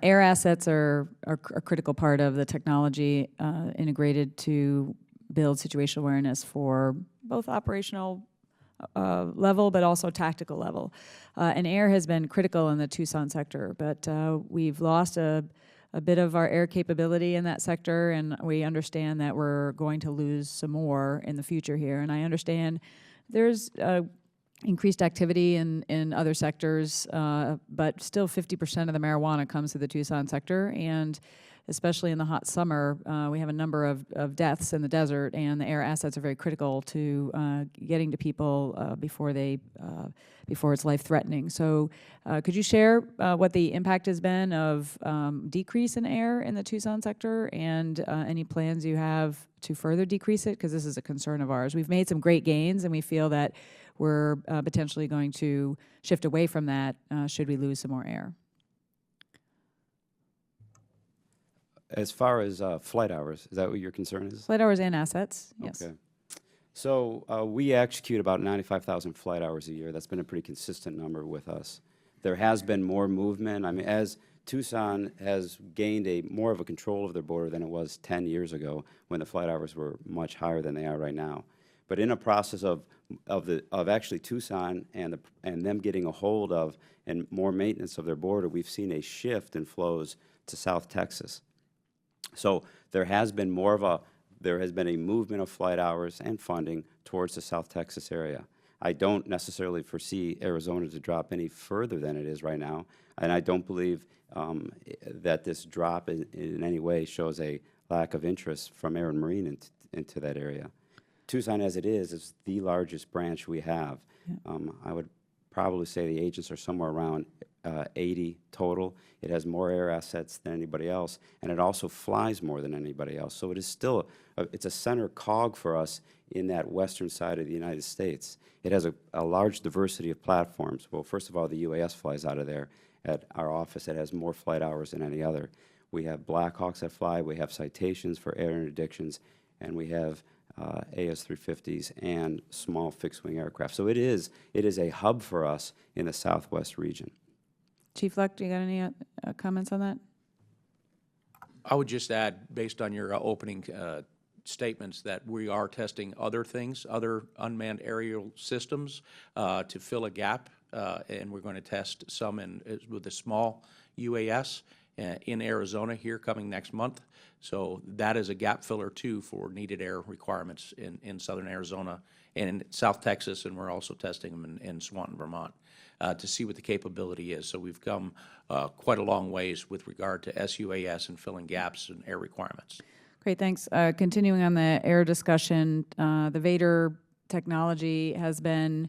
Air assets are a critical part of the technology integrated to build situational awareness for both operational level, but also tactical level. And air has been critical in the Tucson sector, but we've lost a bit of our air capability in that sector, and we understand that we're going to lose some more in the future here. And I understand there's increased activity in other sectors, but still 50% of the marijuana comes to the Tucson sector, and especially in the hot summer, we have a number of deaths in the desert, and the air assets are very critical to getting to people before it's life-threatening. So could you share what the impact has been of decrease in air in the Tucson sector, and any plans you have to further decrease it? Because this is a concern of ours. We've made some great gains, and we feel that we're potentially going to shift away from that should we lose some more air. As far as flight hours, is that what your concern is? Flight hours and assets, yes. Okay. So we execute about 95,000 flight hours a year. That's been a pretty consistent number with us. There has been more movement. I mean, as Tucson has gained more of a control of their border than it was 10 years ago when the flight hours were much higher than they are right now. But in a process of actually Tucson and them getting a hold of and more maintenance of their border, we've seen a shift in flows to South Texas. So there has been a movement of flight hours and funding towards the South Texas area. I don't necessarily foresee Arizona to drop any further than it is right now, and I don't believe that this drop in any way shows a lack of interest from Air and Marine into that area. Tucson, as it is the largest branch we have. Yeah. I would probably say the agents are somewhere around 80 total. It has more air assets than anybody else, and it also flies more than anybody else. So it is still it's a center cog for us in that western side of the United States. It has a large diversity of platforms. Well, first of all, the UAS flies out of there. At our office, it has more flight hours than any other. We have Blackhawks that fly. We have Citations for air interdictions, and we have AS-350s and small fixed-wing aircraft. So it is a hub for us in the southwest region. Chief Luck, do you got any comments on that? I would just add, based on your opening statements, that we are testing other things, other unmanned aerial systems to fill a gap, and we're going to test some with a small UAS in Arizona here coming next month. So that is a gap filler too for needed air requirements in southern Arizona and in South Texas, and we're also testing them in Swanton, Vermont, to see what the capability is. So we've come quite a long ways with regard to SUAS and filling gaps in air requirements. Great, thanks. Continuing on the air discussion, the Vader technology has been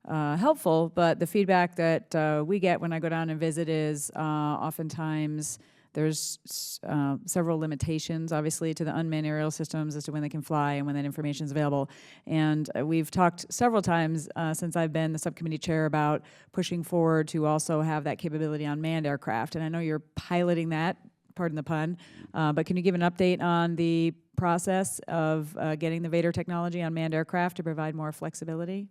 helpful, but the feedback that we get when I go down and visit is oftentimes there's several limitations, obviously, to the unmanned aerial systems as to when they can fly and when that information is available. And we've talked several times since I've been the subcommittee chair about pushing forward to also have that capability on manned aircraft. And I know you're piloting that, pardon the pun, but can you give an update on the process of getting the Vader technology on manned aircraft to provide more flexibility?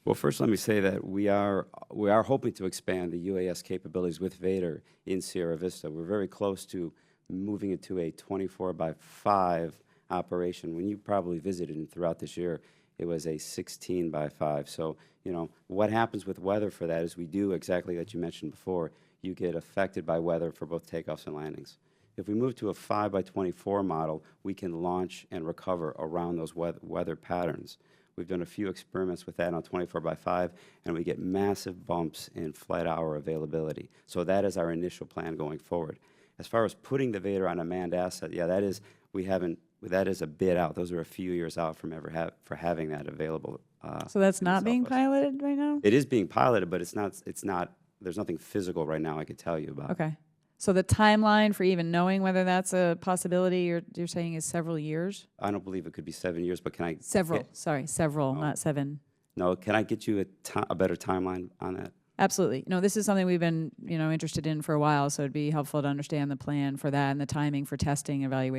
Well, first let me say that we are hoping to expand the UAS capabilities with Vader in Sierra Vista. We're very close to moving it to a 24/5 operation. When you probably visited throughout this year, it was a 16/5. So, you know, what happens with weather for that is we do exactly that you mentioned before. You get affected by weather for both takeoffs and landings. If we move to a 5/24 model, we can launch and recover around those weather patterns. We've done a few experiments with that on 24/5, and we get massive bumps in flight hour availability. So that is our initial plan going forward. As far as putting the Vader on a manned asset, yeah, that is a bit out. Those are a few years out from for having that available. So that's not being piloted right now? It is being piloted, but it's not. There's nothing physical right now I could tell you about. Okay. So the timeline for even knowing whether that's a possibility you're saying is several years? I don't believe it could be 7 years, but can I? Several, not 7. No, can I get you a better timeline on that? Absolutely. No, this is something we've been, interested in for a while, so it'd be helpful to understand the plan for that and the timing for testing, evaluation.